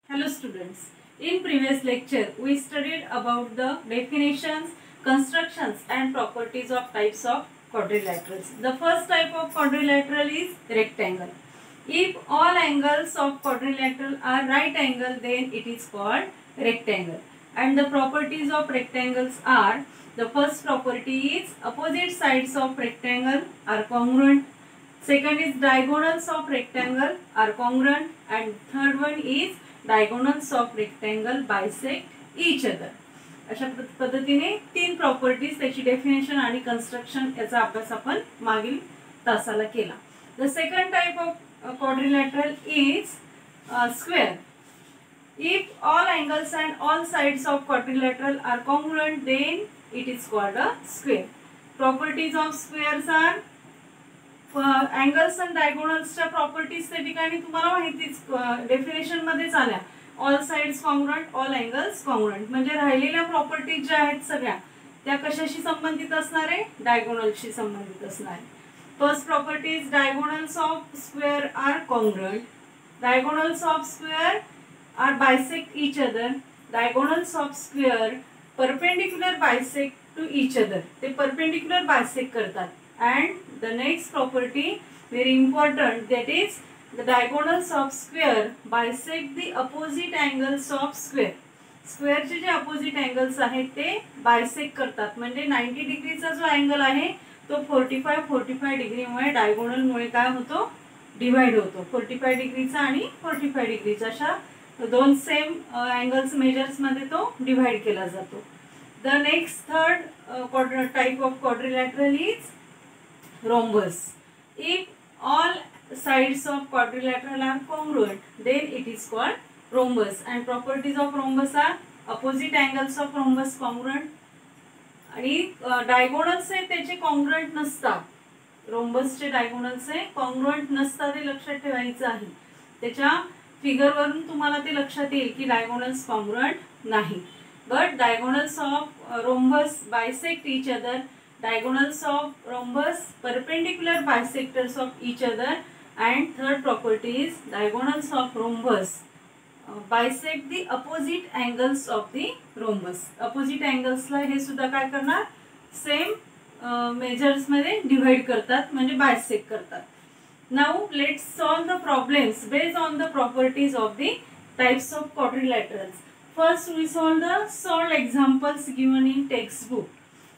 Hello students, in previous lecture we studied about the definitions, constructions and properties of types of quadrilaterals. The first type of quadrilateral is rectangle. If all angles of quadrilateral are right angle, then it is called rectangle. And the properties of rectangles are, the first property is opposite sides of rectangle are congruent. Second is diagonals of rectangle are congruent, and third one is diagonals of rectangle bisect each other. अशा पद्धतीने तीन properties, त्याची definition आणि construction याचा अभ्यास आपण मागील तासाला केला. The second type of quadrilateral is square. If all angles and all sides of quadrilateral are congruent, then it is called a square. Properties of squares are angles and डायगोनल्सच्या properties त्या ठिकाणी तुम्हाला माहितीच डेफिनेशन मध्येच आल्या. All sides congruent, all angles congruent. म्हणजे राहिलेल्या properties ज्या आहेत सगळ्या त्या कशाशी संबंधित असणार आहे? डायगोनल्सशी संबंधित असणार आहे. First property is diagonals of square are congruent. Diagonals of square are bisect each other. Diagonals of square perpendicular bisect to each other. ते परपेंडिक्युलर बायसेक्ट करतात. And the next property, very important, that is the diagonals of square bisect the opposite angles of square. Square चे जे opposite angles आहेत ते bisect करतात. म्हणजे 90 डिग्रीचा जो अँगल आहे तो 45 डिग्री मुळे डायगोनल मुळे काय होतो? डिवाइड होतो. 45 डिग्रीचा आणि 45 डिग्रीचा अशा दोन सेम अँगल्स मेजर्स मध्ये तो डिवाइड केला जातो. The next third type of quadrilateral is rhombus. If all sides of quadrilateral are congruent, then it is called rhombus. And properties of rhombus are opposite angles of rhombus congruent. आणि diagonals आहे त्याचे congruent नसतात. रोम्बसचे diagonals आहे congruent नसतात, हे लक्षात ठेवायचं आहे. त्याच्या फिगरवरून तुम्हाला ते लक्षात येईल की डायगोनल्स कॉन्ग्रुएंट नाही. But diagonals of rhombus bisect each other. Diagonals of rhombus perpendicular bisectors of each other. And third property is diagonals of rhombus bisect the opposite angles of the rhombus. Opposite angles ला हे सुद्धा काय करणार? Same measures मध्ये divide करतात, म्हणजे bisect करतात. Now let's solve the problems based on the properties of the types of quadrilaterals. First we solve examples given in textbook.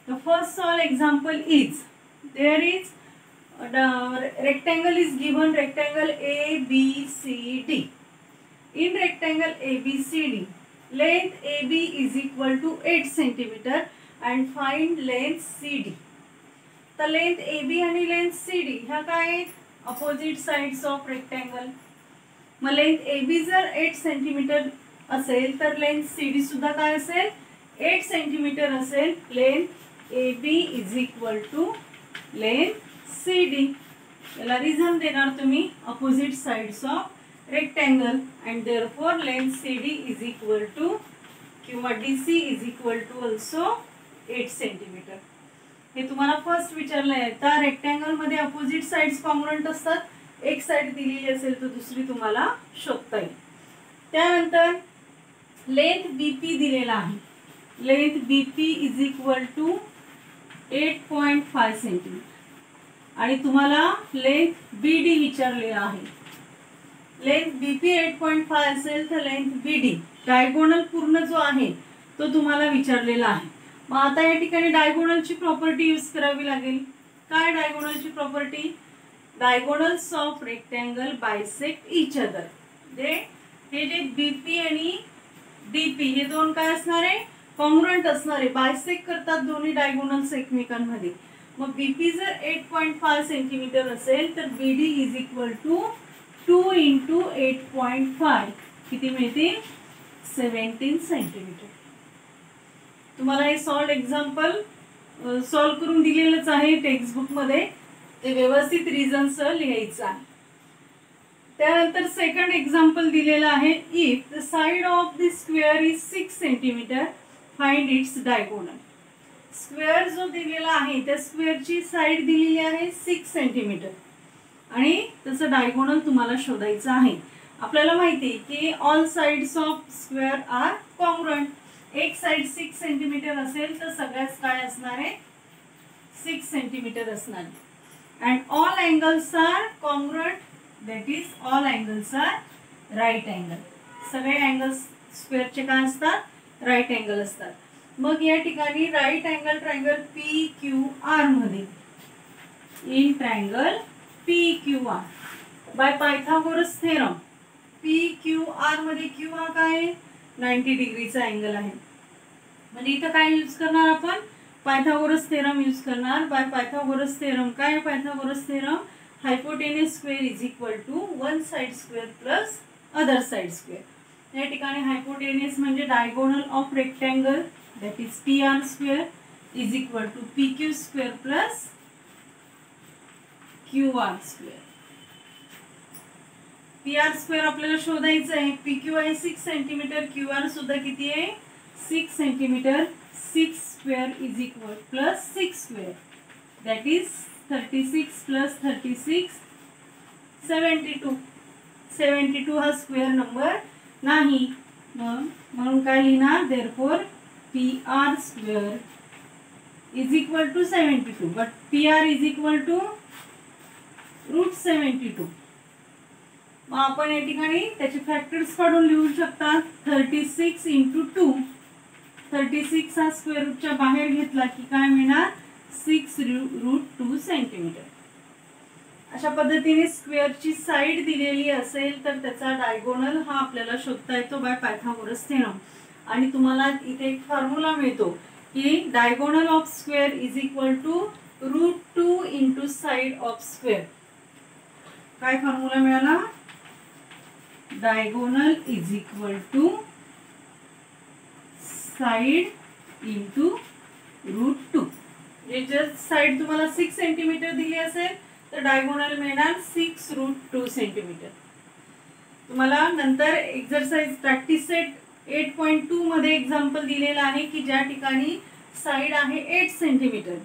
The first solve example is, there is the rectangle is given, rectangle ABCD. In rectangle ABCD, length AB is equal to 8 cm and find length CD. The length AB आणि length CD ह्या काय आहेत? Opposite sides of rectangle. मग length AB जर 8 cm असेल तर length CD सुद्धा काय असेल? 8 cm असेल. Length AB is equal to length CD. याला रिझन देणार तुम्ही opposite sides of rectangle and therefore length CD is equal to किंवा DC is equal to also 8 cm. हे तुम्हाला फर्स्ट विचारलं आहे. त्या रेक्टँगल मध्ये opposite sides कॉन्ग्रुएंट असतात. एक साइड दिलेली असेल तर दुसरी तुम्हाला शोधता येईल. त्यानंतर लेंथ BP दिलेला आहे. Length BP is equal to 8.5 cm आणि तुम्हाला लेंथ BD विचारलेला आहे. लेंथ BP 8.5 असेल तर लेंथ BD डायगोनल पूर्ण जो आहे तो तुम्हाला विचारलेला आहे. मग आता या ठिकाणी डायगोनलची प्रॉपर्टी यूज करावी लागेल. काय डायगोनलची property? Diagonals of rectangle bisect each other. हे जे BP आणि DP हे दोन काय असणार आहे? कॉन्ग्रुएंट असणार आहे. बायसेक्ट करतात दोन्ही डायगोनल्स एकमेकांमध्ये. मग BP जर 8.5 cm असेल तर BD इज इक्वल टू 2 × 8.5 किती मिळतील? 17 cm. तुम्हाला हे सॉल्व एक्झाम्पल सॉल्व करून दिलेलंच आहे टेक्स्टबुक मध्ये, ते व्यवस्थित रिझन्स लिहायचं आहे. त्यानंतर सेकंड एक्झाम्पल दिलेलं आहे. If the side of the square is 6 centimetre find its diagonal. Square जो दिलेला आहे त्या स्क्वेअरची साइड दिलेली आहे 6 सेंटीमीटर आणि त्याचं डायगोनल तुम्हाला शोधायचं आहे. आपल्याला माहिती आहे की all sides of square are congruent. एक साइड 6 सेंटीमीटर असेल तर सगळ्याच काय असणार आहे 6 सेंटीमीटर असणार आहे. And all angles are congruent, that is all angles are right angle. सगळे अँगल्स स्क्वेअरचे काय असतात राईट अँगल असतात. मग या ठिकाणी right angle triangle P Q R मध्ये in triangle P Q R by Pythagoras theorem P Q R मध्ये क्यू हा काय 90 डिग्रीचा अँगल आहे. म्हणजे इथं काय यूज करणार आपण पायथागोरस थेरम यूज करणार. बाय पायथागोरस थेरम काय Pythagoras theorem hypotenuse square is equal to one side square plus other side square. या ठिकाणी हायपोटेन्यूस म्हणजे diagonal of rectangle that is PR square is equal to PQ square plus QR square. PR square आपल्याला शोधायचं आहे. PQ आहे 6 centimetre, QR सुद्धा किती आहे 6 centimetre. 6 square is equal plus 6 square that is 36 plus 36 72. 72 हा स्क्वेअर नंबर नाही, म्हणून काय लिहिणार therefore PR square is equal to 72 but PR is equal to root 72. मग आपण या ठिकाणी त्याचे फॅक्टर्स काढून लिहू शकता. 36 into 2. 36 हा स्क्वेअर रूटच्या बाहेर घेतला की काय मिळणार 6 root 2 सेंटीमीटर. अशा पद्धतीने स्क्वेअरची साइड दिलेली असेल तर त्याचा डायगोनल हा आपल्याला शोधता येतो बाय पायथागोरस थेरम. आणि तुम्हाला इथे एक फॉर्म्युला मिळतो की diagonal of square is equal to root 2 into side of square. काय फॉर्म्युला मिळाला diagonal is equal to side into root 2. जर साइड तुम्हाला 6 सेंटीमीटर दिली असेल तर डायगोनल मिळणार 6 रूट 2 सेंटीमीटर. तुम्हाला नंतर एक्सरसाइज प्रॅक्टिस सेट 8.2 मध्ये एक्झाम्पल दिलेलं आहे की ज्या ठिकाणी साइड आहे 8 सेंटीमीटर.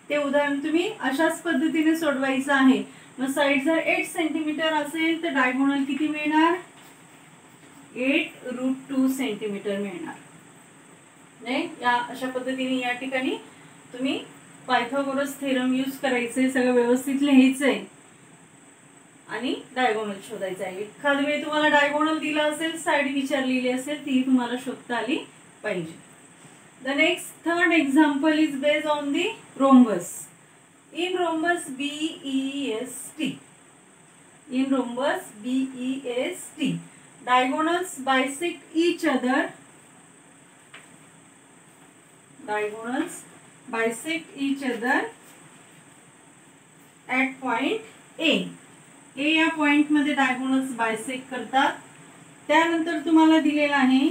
ते उदाहरण तुम्ही अशाच पद्धतीने सोडवायचं आहे. मग साइड जर 8 सेंटीमीटर असेल तर डायगोनल किती मिळणार 8 रूट 2 सेंटीमीटर मिळणार. नाही या अशा पद्धतीने या ठिकाणी तुम्ही पायथागोरस थेरम यूज करायचे, सगळं व्यवस्थित लिहायचंय आणि डायगोनल शोधायचं आहे. एखाद्या वेळी तुम्हाला डायगोनल दिला असेल साइड विचारलेली असेल ती तुम्हाला शोधता आली पाहिजे. The next third example is based on the rhombus. In rhombus BEST. In rhombus BEST diagonals bisect each other. Diagonals bisect each other at point A. A या पॉइंट मध्ये डायगोनल्स बायसेक्ट करतात. त्यानंतर तुम्हाला दिलेला आहे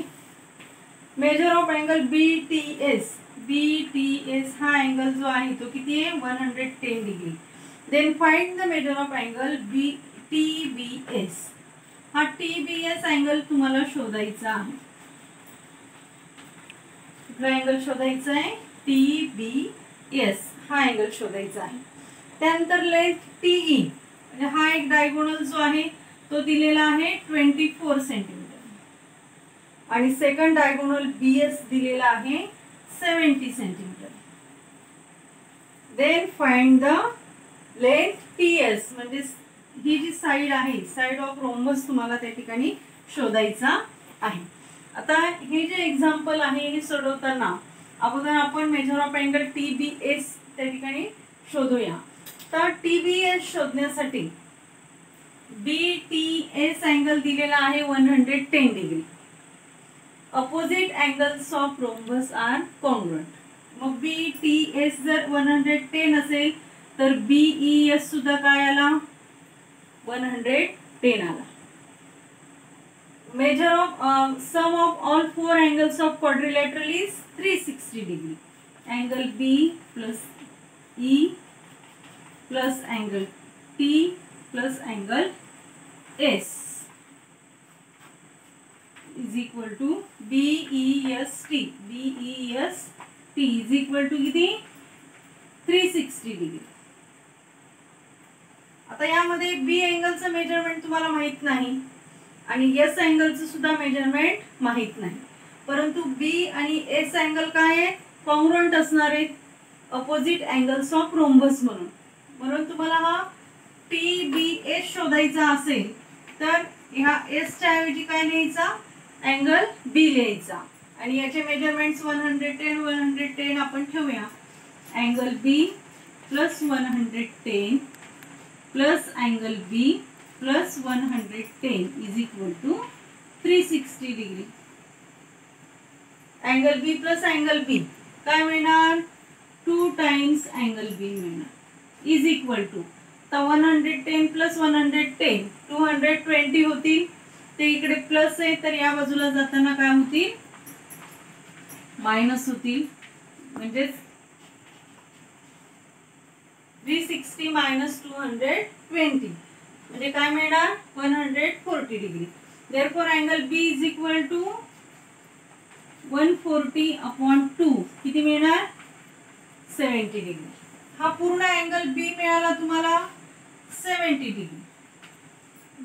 measure of angle BTS. BTS हा angle जो आहे तो किती आहे 110 degree. Then find the measure of angle TBS. हा TBS अँगल तुम्हाला शोधायचा आहे. कुठला अँगल शोधायचा आहे TBS हा अँगल शोधायचा आहे. त्यानंतर लेंथ TE म्हणजे हा एक डायगोनल जो आहे तो दिलेला आहे 24 सेंटीमीटर आणि सेकंड डायगोनल BS दिलेला आहे 70 centimetre. Then find the length TS म्हणजे ही जी साइड आहे साइड ऑफ रोम्बस तुम्हाला त्या ठिकाणी शोधायचा आहे. आता हे जे एक्झाम्पल आहे हे सोडवताना अगोदर आपण मेजर ऑफ अँगल TBS त्या ठिकाणी शोधूया. तर TBS शोधण्यासाठी BTS अँगल दिलेला आहे 110 degree. Opposite angles of rhombus are congruent. मग BTS जर 110 असेल तर BES सुद्धा काय आला 110 आला. Measure of sum of all four angles of quadrilateral is 360 degree angle B plus E plus angle T plus angle S is equal to BEST. BEST is equal to किती 360 degree. आता यामध्ये बी अँगलचं measurement तुम्हाला माहित नाही आणि S अँगलचं सुद्धा measurement माहित नाही, परंतु बी आणि एस अँगल काय आहे, कॉन्ग्रुएंट असणार आहेत, अपोजिट अँगल्स ऑफ रोम्बस म्हणून. म्हणून तुम्हाला हा TBS शोधायचा असेल तर ह्या एस च्या ऐवजी काय लिहायचा, अँगल बी लिहायचा आणि याचे मेजरमेंट्स 110 आपण ठेवूया. Angle B plus 110 plus angle B plus 110 is equal to 360 degree. Angle B plus angle B काय मिळणार, 2 टाइम्स अँगल बी मिळणार इज इक्वल टू. तर 110 प्लस 110 220 होतील, ते इकडे प्लस आहे तर या बाजूला जाताना काय होतील, मायनस होतील. म्हणजेच 360 मायनस 220 म्हणजे काय मिळणार, 140 degree. Therefore angle B is equal to 140/2 किती मिळणार, 70 डिग्री. हा पूर्ण अँगल बी मिळाला तुम्हाला 70 डिग्री.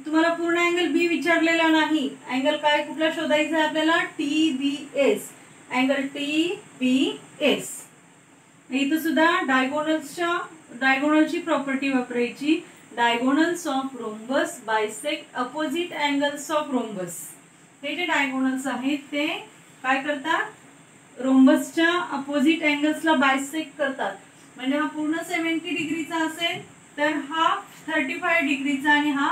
तुम्हाला पूर्ण अँगल बी विचारलेला नाही, अँगल काय कुठला शोधायचा आहे आपल्याला, TBS. Angle TBS. इथं सुद्धा डायगोनलची प्रॉपर्टी वापरायची. Diagonals of rhombus bisect opposite angles of rhombus. हे जे डायगोनल्स आहेत ते काय करतात, रोम्बसच्या अपोजिट अँगल्सला बायसेक्ट करतात. म्हणजे हा पूर्ण 70 डिग्रीचा असेल तर हा 35 डिग्रीचा आणि हा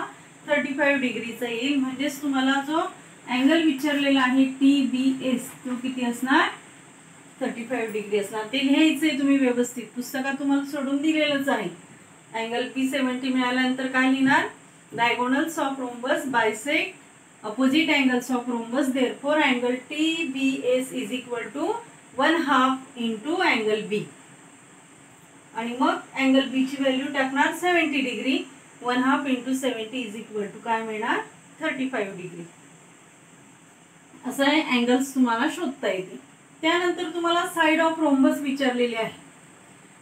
35 डिग्रीचा येईल. म्हणजेच तुम्हाला जो अँगल विचारलेला आहे TBS तो किती असणार, 35 डिग्री असणार. ते लिहायचंय तुम्ही व्यवस्थित, पुस्तकात तुम्हाला सोडून दिलेलंच आहे. अँगल P 70 मिळाल्यानंतर काय लिहिणार, diagonals of rhombus bisect opposite angles of rhombus, therefore angle TBS is equal to 1/2 into angle B. आणि मग अँगल बी ची व्हॅल्यू टाकणार 70 degree. 1/2 into 70 is equal to काय मिळणार, 35 डिग्री. असं आहे अँगल्स तुम्हाला शोधता येतील. त्यानंतर तुम्हाला साइड ऑफ रोम्बस विचारलेले आहे.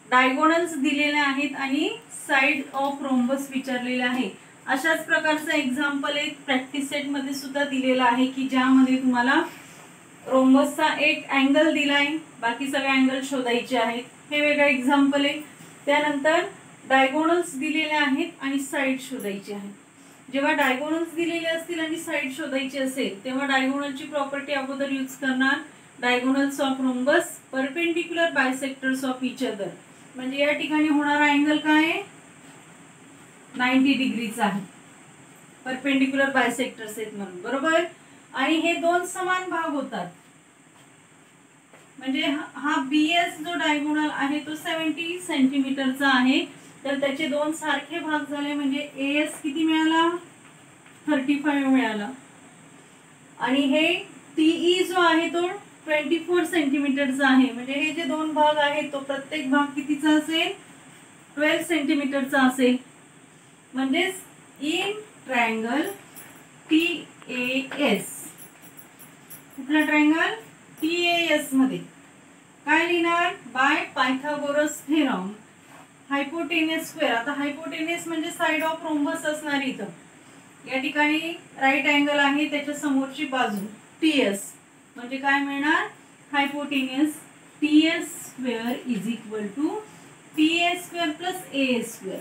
डायगोनल्स दिलेले आहेत आणि साइड ऑफ रोम्बस विचारलेले आहे. अशाच प्रकारचं एक्झाम्पल एक प्रॅक्टिस सेट मध्ये सुद्धा दिलेला आहे की ज्यामध्ये तुम्हाला रोम्बसचा एक अँगल दिलाय, बाकी सगळे अँगल शोधायचे आहेत. हे वेगळं एक्झाम्पल आहे. त्यानंतर डायगोनल्स दिलेले आहेत आणि साइड शोधायची आहे. जेव्हा डायगोनल्स दिलेले असतील आणि साइड शोधायची असेल तेव्हा डायगोनलची प्रॉपर्टी अगोदर यूज करणार. Diagonals of rhombus perpendicular bisectors of each other. म्हणजे या ठिकाणी होणारा अँगल काय आहे, 90 डिग्रीचा आहे. परपेंडिक्युलर बायसेक्टर्स आहेत म्हणून, बरोबर. आणि हे दोन समान भाग होतात. म्हणजे हा BS जो डायगोनल आहे तो 70 सेंटीमीटरचा आहे, तर त्याचे दोन सारखे भाग झाले म्हणजे AS किती मिळाला, 35 मिळाला. आणि हे TE जो आहे तो 24 सेंटीमीटरचा आहे. म्हणजे हे जे दोन भाग आहेत तो प्रत्येक भाग कितीचा असेल, 12 सेंटीमीटरचा असेल. म्हणजेच इन ट्रायंगल TAS, कुठला ट्रायंगल, TAS मध्ये काय लिहिणार, by Pythagoras theorem hypotenuse square. आता हायपोटेनियस म्हणजे साइड ऑफ रोम्बस असणार. इथं या ठिकाणी राईट अँगल आहे, त्याच्या समोरची बाजू TS म्हणजे काय मिळणार, hypotenuse TS square is equal to PA square plus AA square.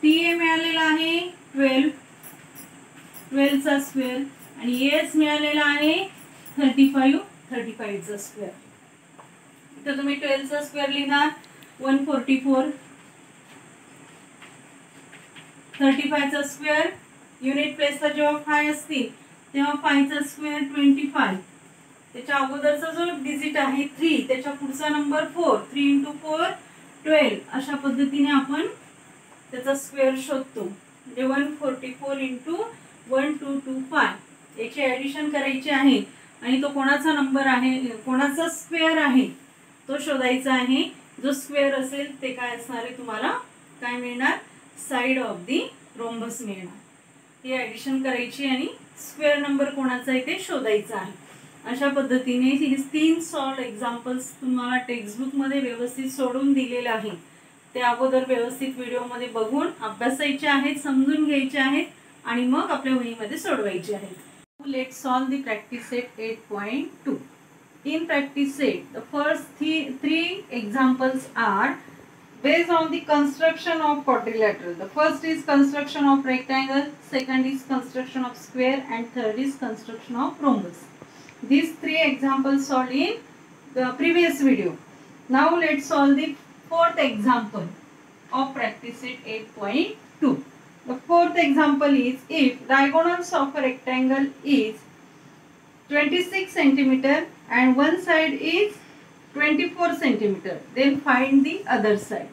TA मिळालेला आहे 12 चा स्क्वेअर आणि AS मिळालेला आहे 35 चा स्क्वेअर. इथे तुम्ही 12 चा स्क्वेअर लिहिणार 144, 35 चा स्क्वेअर युनिट प्लेसला जेव्हा 5 असतील तेव्हा 5 चा स्क्वेअर 25. त्याच्या अगोदरचा जो डिजिट आहे 3, त्याच्या पुढचा नंबर 4, 3 × 4 12. अशा पद्धतीने आपण त्याचा स्क्वेअर शोधतो. म्हणजे 144 × 1225 याची ऍडिशन करायची आहे. आणि तो कोणाचा नंबर आहे, कोणाचा स्क्वेअर आहे तो शोधायचा आहे. जो स्क्वेअर असेल ते काय असणार आहे, तुम्हाला काय मिळणार, साइड ऑफ दी रोम्बस मिळणार. ही ॲडिशन करायची आणि स्क्वेअर नंबर कोणाचा आहे ते शोधायचं आहे. अशा पद्धतीने ही 3 सॉल्व एक्झाम्पल्स तुम्हाला टेक्स्टबुकमध्ये व्यवस्थित सोडून दिलेले आहे. ते अगोदर व्यवस्थित व्हिडिओमध्ये बघून अभ्यासायचे आहेत, समजून घ्यायचे आहेत आणि मग आपल्या वहीमध्ये सोडवायचे आहेत. Let's solve the practice set 8.2. In practice set, the first three examples are based on the construction of quadrilateral. The first is construction of rectangle, second is construction of square, and third is construction of rhombus. These 3 examples solved in the previous video. Now let's solve the fourth example of practice set 8.2. The fourth example is, if diagonals of a rectangle is 26 centimeter and one side is 24 centimeter, then find the other side.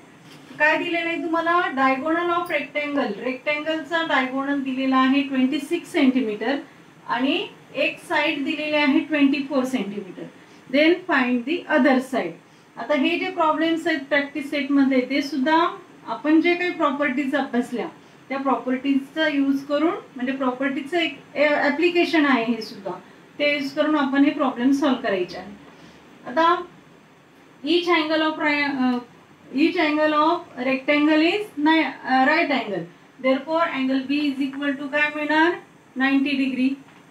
काय दिलेलं आहे तुम्हाला, diagonal of rectangle, रेक्टँगलचा diagonal दिलेला आहे 26 centimetre आणि एक side दिलेली आहे 24 centimetre. Then find the other side. आता हे जे प्रॉब्लेम्स आहेत प्रॅक्टिस सेट मध्ये ते सुद्धा आपण जे काही प्रॉपर्टीज अभ्यासल्या त्या प्रॉपर्टीजचा यूज करून, म्हणजे प्रॉपर्टीचं एक ऍप्लिकेशन आहे हे सुद्धा, ते यूज करून आपण हे प्रॉब्लेम सॉल्व करायचे आहे. आता each angle of rectangle is right angle, therefore angle B is equal to काय मिळणार, 90 डिग्री.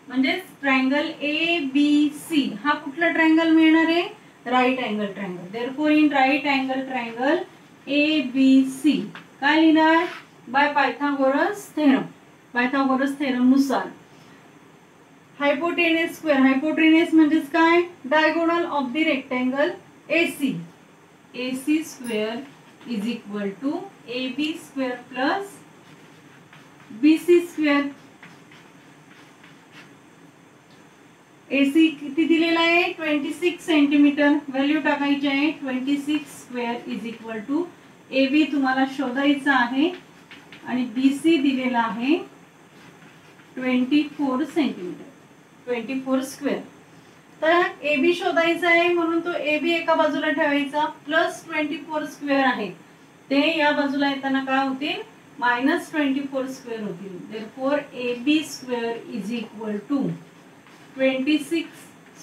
म्हणजे ट्रायंगल ABC हा कुठला ट्रायंगल मिळणार आहे, right angle triangle. therefore in right angle triangle ABC काय लिहिणार, by Pythagoras theorem. Pythagoras theorem नुसार हायपोटेनस स्क्वेअर, हायपोटेनस म्हणजेच काय, diagonal of the rectangle AC, AC square is equal to AB square plus BC square. AC किती दिलेला आहे, 26 centimetre, value टाकायची आहे 26 square is equal to AB तुम्हाला शोधायचा आहे आणि BC दिलेला आहे 24 सेंटीमीटर, 24 स्क्वेअर. तर AB शोधायचा आहे म्हणून तो AB एका बाजूला ठेवायचा, प्लस 24 स्क्वेअर आहे ते या बाजूला येताना काय होतील, -24 स्क्वेअर होतील. therefore AB square is equal to 26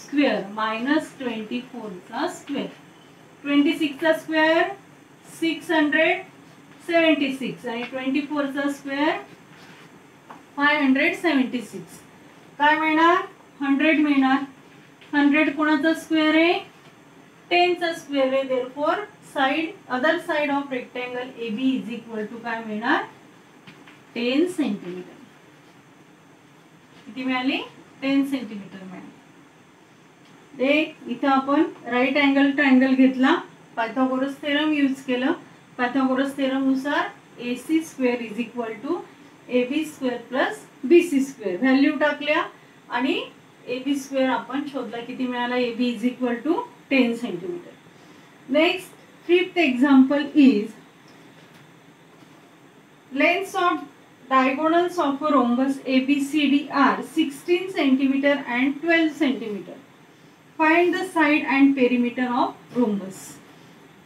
square minus 24 चा स्क्वेअर. 26 चा स्क्वेअर 676 आणि 24 चा स्क्वेअर 576. काय मिळणार, 100 मिळणार. 100 कोणाचा स्क्वेअर आहे, 10 चा स्क्वेअर आहे. therefore side, other side of rectangle AB is equal to काय मिळणार, 10 सेंटीमीटर. किती मिळाली, 10 सेंटीमीटर मिळाली. इथं आपण राईट अँगल ट्रायंगल घेतला, पायथागोरस थेरम यूज केलं. पायथागोरस थेरम नुसार AC square is equal to AB square plus BC square, value टाकल्या आणि AB स्क्वेअर आपण शोधला, किती मिळाला, AB is equal to 10 centimetre. Next fifth example is, lengths of diagonals of a rhombus ABCD are 16 centimeter and 12 centimeter. Find the side and perimeter of rhombus.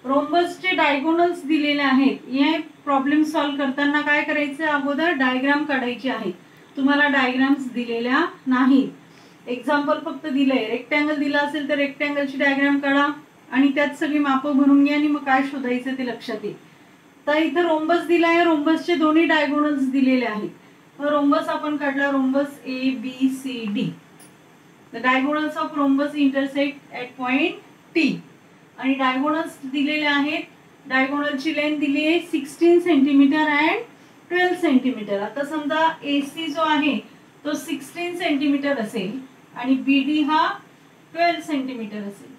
Rhombus चे diagonals दिलेले आहेत. हे problem solve करताना काय करायचं, अगोदर diagram काढायची आहे. तुम्हाला डायग्राम्स दिलेल्या नाहीत, एक्झाम्पल फक्त दिलंय. रेक्टँगल दिला असेल तर रेक्टँगलची डायग्राम काढा आणि त्यात सगळी मापं भरून घ्या आणि मग काय शोधायचं ते लक्षात येईल. तर इथं रोम्बस दिला आहे, रोम्बसचे दोन्ही डायगोनल्स दिलेले आहेत. रोम्बस आपण काढला, rhombus ABCD. The diagonals of rhombus intersect at point T आणि डायगोनल्स दिलेले आहेत. डायगोनलची लेंथ दिली आहे 16 सेंटीमीटर अँड 12 सेंटीमीटर. आता समजा AC जो आहे तो 16 सेंटीमीटर असेल आणि BD हा 12 सेंटीमीटर असेल.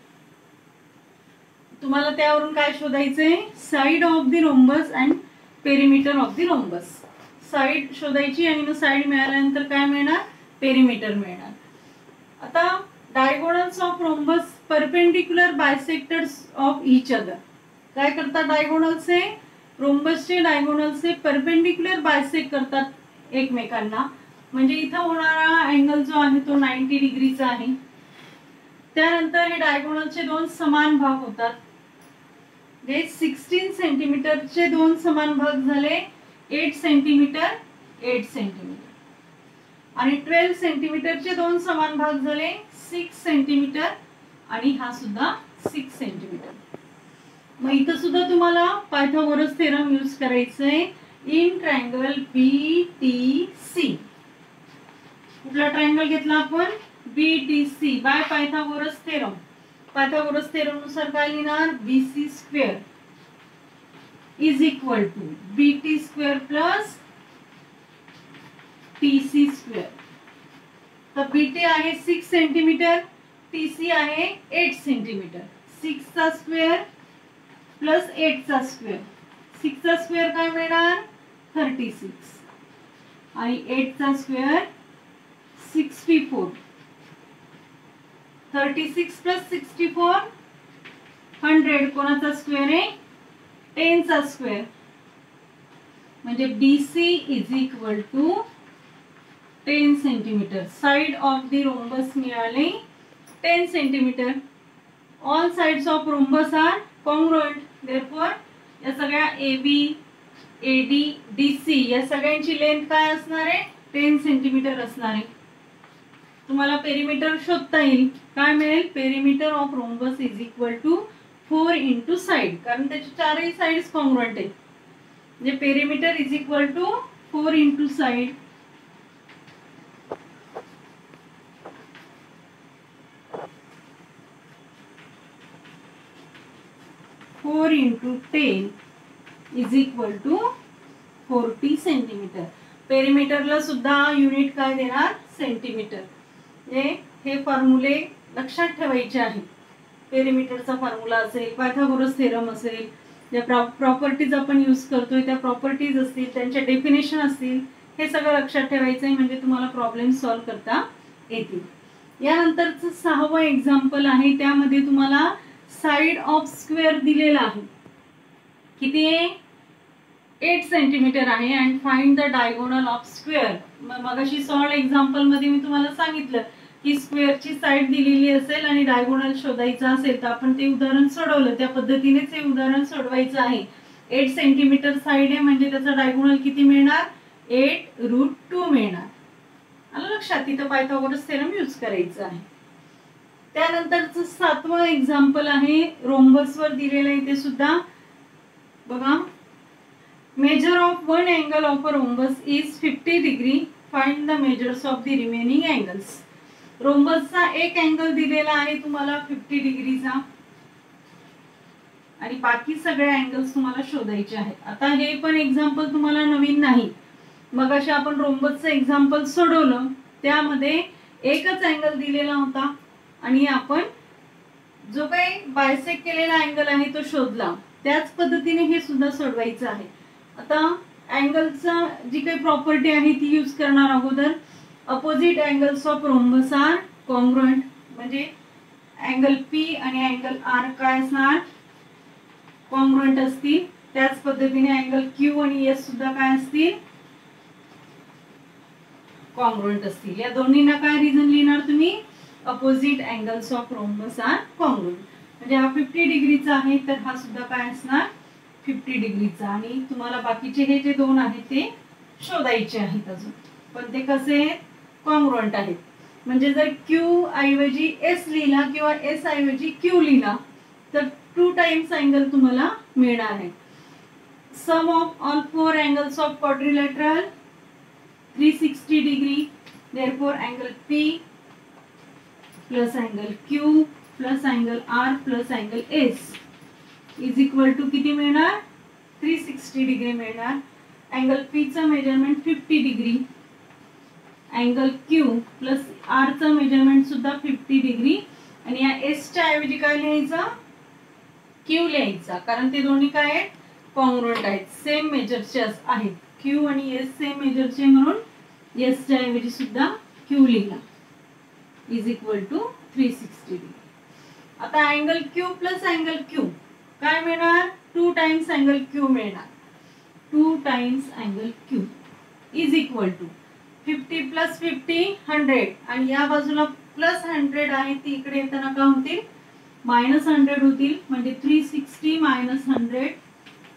तुम्हाला त्यावरून काय शोधायचंय, side of the rhombus and perimeter of the rhombus. Side शोधायची आणि मग साइड मिळाल्यानंतर काय मिळणार, पेरिमीटर मिळणार. आता diagonals of rhombus perpendicular bisectors of each other. काय करतात डायगोनल्सचे, रोम्बसचे डायगोनल्सचे परपेंडिक्युलर बायसेक्ट करतात एकमेकांना. म्हणजे इथं होणारा अँगल जो आहे तो 90 डिग्रीचा आहे त्यानंतर हे डायगोनलचे दोन समान भाग होतात. 16 सेंटीमीटरचे दोन समान भाग झाले 8 सेंटीमीटर 8 सेंटीमीटर, आणि 12 सेंटीमीटरचे दोन समान भाग झाले 6 सेंटीमीटर, आणि हा सुद्धा 6 सेंटीमीटर. मग इथं सुद्धा तुम्हाला पायथागोरस थेरम यूज करायचंय इन ट्रायंगल BTC. कुठला ट्रायंगल घेतला आपण? BTC by Pythagoras theorem. Pythagoras theorem नुसार काय लिहिणार? BC square is equal to BT square plus TC square. तर BT आहे 6 सेंटीमीटर, TC आहे 8 सेंटीमीटर. 6 चा स्क्वेअर प्लस 8 चा स्क्वेअर. 6 चा स्क्वेअर काय मिळणार? 36, आणि 8 चा स्क्वेअर 64. 36 प्लस 64 100. कोणाचा स्क्वेअर आहे? 10 चा स्क्वेअर. म्हणजे BC is equal to 10 centimetre. Side of the rhombus मिळाले 10 centimetre. All sides of rhombus are congruent. Therefore या सगळ्या AB, AD, DC या सगळ्यांची लेंथ काय असणार आहे? 10 सेंटीमीटर असणार आहे. तुम्हाला पेरिमीटर शोधता येईल. काय मिळेल? Perimeter of rhombus is equal to 4 into side, कारण त्याचे चारही साइड्स कॉन्ग्रुएंट आहेत. म्हणजे perimeter is equal to 4 into side. Four into 10 is equal to 40 centimetre. पेरिमीटरला सुद्धा युनिट काय देणार? सेंटीमीटर. हे फॉर्म्युले लक्षात ठेवायचे आहेत. पेरिमीटरचा फॉर्म्युला असेल, पायथागोरस थेरम असेल, ज्या प्रॉपर्टीज आपण यूज करतोय त्या प्रॉपर्टीज असतील, त्यांच्या डेफिनेशन असतील, हे सगळं लक्षात ठेवायचं आहे. म्हणजे तुम्हाला प्रॉब्लेम सॉल्व्ह करता येतील. यानंतरचं 6वं एक्झाम्पल आहे. त्यामध्ये तुम्हाला साइड ऑफ स्क्वेअर दिलेला आहे. किती आहे? 8 सेंटीमीटर आहे. And find the diagonal of square. मगाशी सॉल्व एक्झाम्पल मध्ये मी तुम्हाला सांगितलं की स्क्वेअरची साइड दिलेली असेल आणि डायगोनल शोधायचा असेल तर आपण ते उदाहरण सोडवलं. त्या पद्धतीनेच हे उदाहरण सोडवायचं आहे. 8 सेंटीमीटर साइड आहे म्हणजे त्याचा डायगोनल किती मिळणार? 8√2 मिळणार. आलं लक्षात? तिथं पायथागोरस थेरम यूज करायचं आहे. त्यानंतरचं 7वं एक्झाम्पल आहे. रोम्बस वर दिलेलं आहे ते सुद्धा बघा. Measure of one angle of a rhombus is 50 degree. Find the measures of the remaining angles. रोम्बसचा एक अँगल दिलेला आहे तुम्हाला 50 डिग्रीचा, आणि बाकी सगळे अँगल्स तुम्हाला शोधायचे आहेत. आता हे पण एक्झाम्पल तुम्हाला नवीन नाही. मग अशा आपण रोम्बसचं एक्झाम्पल सोडवलं, त्यामध्ये एकच अँगल दिलेला होता आणि आपण जो काही बायसेक्ट केलेला अँगल आहे तो शोधला. त्याच पद्धतीने हे सुद्धा सोडवायचं आहे. आता अँगलचा जी काही प्रॉपर्टी आहे ती यूज करणार अगोदर. Opposite angles of rhombus are congruent. म्हणजे अँगल P आणि अँगल R काय असणार? कॉन्ग्रुएंट असतील. त्याच पद्धतीने अँगल Q आणि S सुद्धा काय असतील? कॉन्ग्रुएंट असतील. या दोन्हींना काय रिझन लिहिणार तुम्ही? Opposite angles of rhombus are congruent. म्हणजे हा 50 डिग्रीचा आहे तर हा सुद्धा काय असणार? 50 डिग्रीचा. आणि तुम्हाला बाकीचे हे जे दोन आहेत ते शोधायचे आहेत अजून, पण ते कसे? कॉन्ग्रुएंट आहेत. म्हणजे जर Q ऐवजी S लिहिला किंवा S ऐवजी Q लिहिला तर 2 टाइम्स अँगल तुम्हाला मिळणार आहे. Sum of all 4 angles of quadrilateral 360 degree. Therefore angle P plus angle Q plus angle R plus angle S is equal to किती मिळणार? 360 डिग्री मिळणार. अँगल P चं measurement 50 degree. Angle Q plus R चं measurement सुद्धा 50 degree. आणि या S च्या ऐवजी काय लिहायचं? Q लिहायचा, कारण ते दोन्ही काय आहेत? कॉन्ग्रुएंट आहेत, सेम मेजरचे आहेत. Q आणि S सेम मेजरचे म्हणून S च्या ऐवजी सुद्धा Q लिहिला इज इक्वल टू 360 डिग्री. आता angle Q plus angle Q काय मिळणार? 2 टाइम्स अँगल Q मिळणार. 2 times angle Q is equal to 50 plus 50 100. आणि या बाजूला प्लस 100 आहे ती इकडे येताना काय होतील -100 होतील. म्हणजे 360 - 100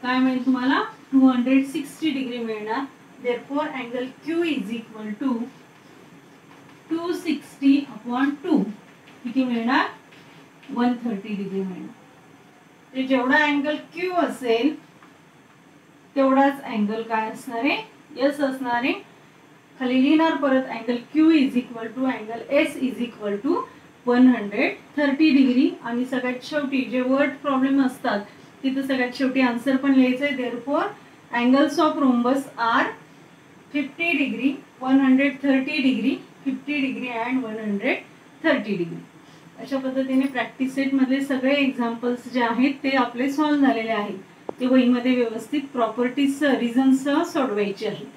काय मिळेल तुम्हाला 260 डिग्री मिळणार. Therefore angle Q is equal to 260/2 किती मिळणार 130 डिग्री मिळणार. जेवढा अँगल Q असेल तेवढाच अँगल काय असणार आहे S असणार आहे. खाली लिहिणार परत angle Q is equal to angle S is equal to 130 degree. आणि सगळ्यात शेवटी जे वर्ड प्रॉब्लेम असतात तिथे सगळ्यात शेवटी आन्सर पण लिहायचं आहे. Therefore angles of rhombus are 50 degree 130 degree 50 degree and 130 degree. अशा पद्धतीने प्रॅक्टिस सेट मध्ये सगळे एक्झाम्पल्स जे आहेत ते आपले सॉल्व्ह झालेले आहेत. ते वहीमध्ये व्यवस्थित प्रॉपर्टीज रिझन्ससह सोडवायचे आहेत.